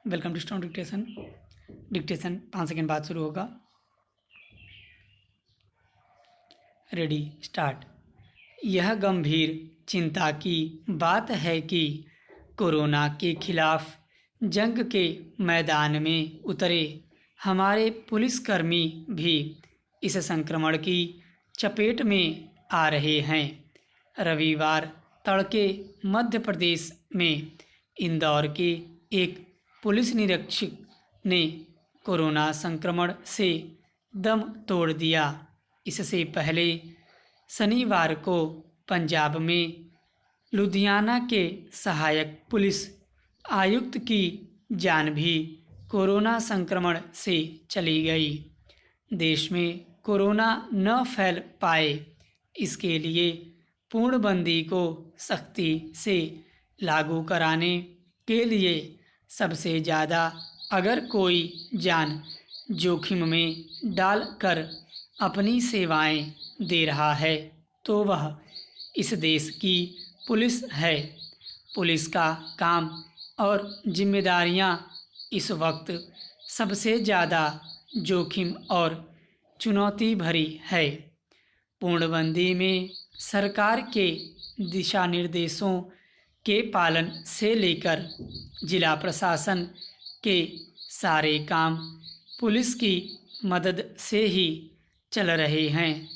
Welcome to stone dictation. Dictation 5 second बाद शुरू होगा। Ready start. यह गंभीर चिंता की बात है कि कोरोना के खिलाफ जंग के मैदान में उतरे हमारे पुलिसकर्मी भी इस संक्रमण की चपेट में आ रहे हैं। रविवार तड़के मध्य प्रदेश में इंदौर के एक पुलिस निरीक्षक ने कोरोना संक्रमण से दम तोड़ दिया। इससे पहले शनिवार को पंजाब में लुधियाना के सहायक पुलिस आयुक्त की जान भी कोरोना संक्रमण से चली गई। देश में कोरोना न फैल पाए, इसके लिए पूर्णबंदी को सख्ती से लागू कराने के लिए सबसे ज़्यादा अगर कोई जान जोखिम में डालकर अपनी सेवाएं दे रहा है तो वह इस देश की पुलिस है। पुलिस का काम और जिम्मेदारियां इस वक्त सबसे ज़्यादा जोखिम और चुनौती भरी है। पूर्णबंदी में सरकार के दिशा निर्देशों के पालन से लेकर जिला प्रशासन के सारे काम पुलिस की मदद से ही चल रहे हैं।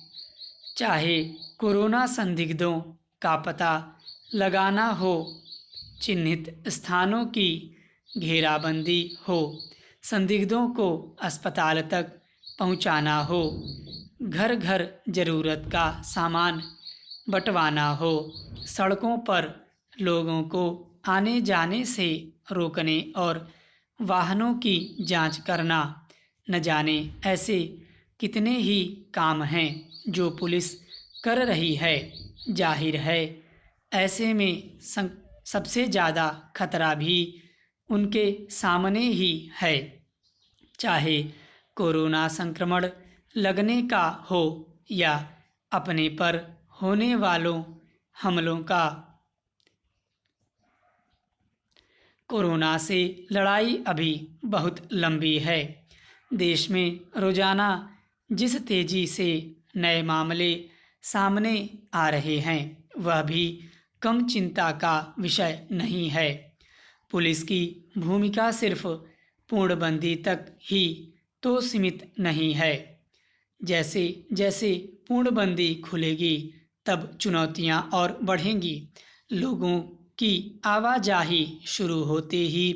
चाहे कोरोना संदिग्धों का पता लगाना हो, चिन्हित स्थानों की घेराबंदी हो, संदिग्धों को अस्पताल तक पहुंचाना हो, घर घर ज़रूरत का सामान बंटवाना हो, सड़कों पर लोगों को आने जाने से रोकने और वाहनों की जांच करना, न जाने ऐसे कितने ही काम हैं जो पुलिस कर रही है। जाहिर है ऐसे में सबसे ज़्यादा खतरा भी उनके सामने ही है, चाहे कोरोना संक्रमण लगने का हो या अपने पर होने वालों हमलों का। कोरोना से लड़ाई अभी बहुत लंबी है। देश में रोज़ाना जिस तेज़ी से नए मामले सामने आ रहे हैं वह भी कम चिंता का विषय नहीं है। पुलिस की भूमिका सिर्फ पूर्णबंदी तक ही तो सीमित नहीं है। जैसे जैसे पूर्णबंदी खुलेगी तब चुनौतियां और बढ़ेंगी। लोगों की आवाजाही शुरू होते ही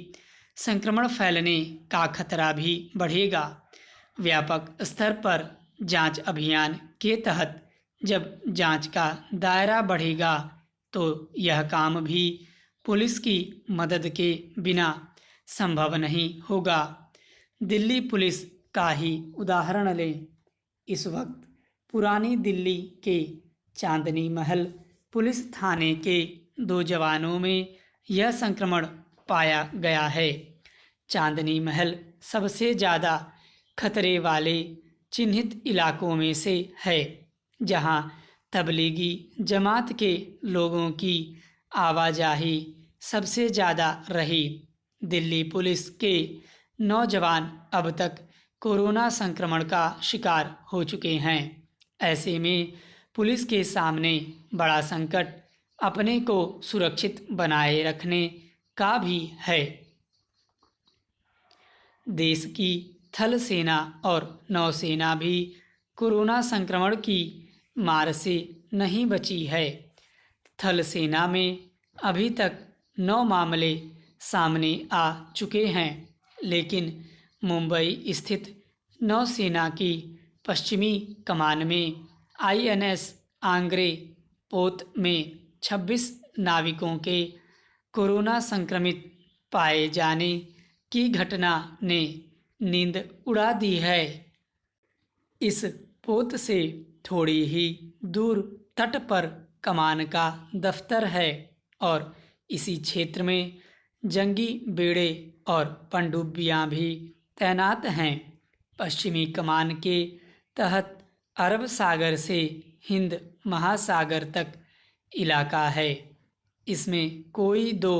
संक्रमण फैलने का खतरा भी बढ़ेगा। व्यापक स्तर पर जांच अभियान के तहत जब जांच का दायरा बढ़ेगा तो यह काम भी पुलिस की मदद के बिना संभव नहीं होगा। दिल्ली पुलिस का ही उदाहरण लें। इस वक्त पुरानी दिल्ली के चांदनी महल पुलिस थाने के 2 जवानों में यह संक्रमण पाया गया है। चांदनी महल सबसे ज़्यादा खतरे वाले चिन्हित इलाकों में से है, जहां तबलीगी जमात के लोगों की आवाजाही सबसे ज़्यादा रही। दिल्ली पुलिस के 9 जवान अब तक कोरोना संक्रमण का शिकार हो चुके हैं। ऐसे में पुलिस के सामने बड़ा संकट अपने को सुरक्षित बनाए रखने का भी है। देश की थल सेना और नौसेना भी कोरोना संक्रमण की मार से नहीं बची है। थल सेना में अभी तक 9 मामले सामने आ चुके हैं, लेकिन मुंबई स्थित नौसेना की पश्चिमी कमान में INS आंग्रे पोत में 26 नाविकों के कोरोना संक्रमित पाए जाने की घटना ने नींद उड़ा दी है। इस पोत से थोड़ी ही दूर तट पर कमान का दफ्तर है और इसी क्षेत्र में जंगी बेड़े और पनडुब्बियां भी तैनात हैं। पश्चिमी कमान के तहत अरब सागर से हिंद महासागर तक इलाका है। इसमें कोई दो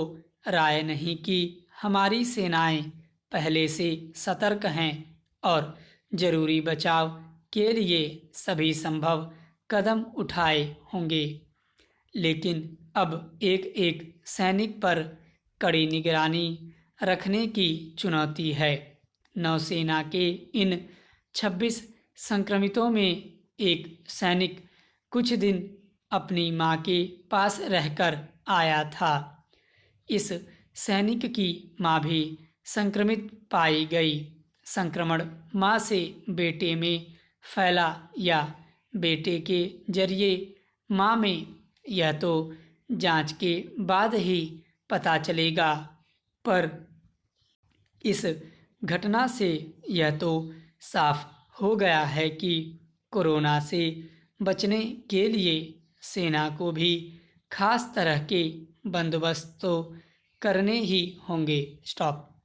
राय नहीं कि हमारी सेनाएं पहले से सतर्क हैं और जरूरी बचाव के लिए सभी संभव कदम उठाए होंगे। लेकिन अब एक एक सैनिक पर कड़ी निगरानी रखने की चुनौती है। नौसेना के इन 26 संक्रमितों में एक सैनिक कुछ दिन अपनी मां के पास रहकर आया था। इस सैनिक की मां भी संक्रमित पाई गई। संक्रमण मां से बेटे में फैला या बेटे के जरिए मां में, यह तो जांच के बाद ही पता चलेगा। पर इस घटना से यह तो साफ हो गया है कि कोरोना से बचने के लिए सेना को भी खास तरह के बंदोबस्त तो करने ही होंगे। स्टॉप।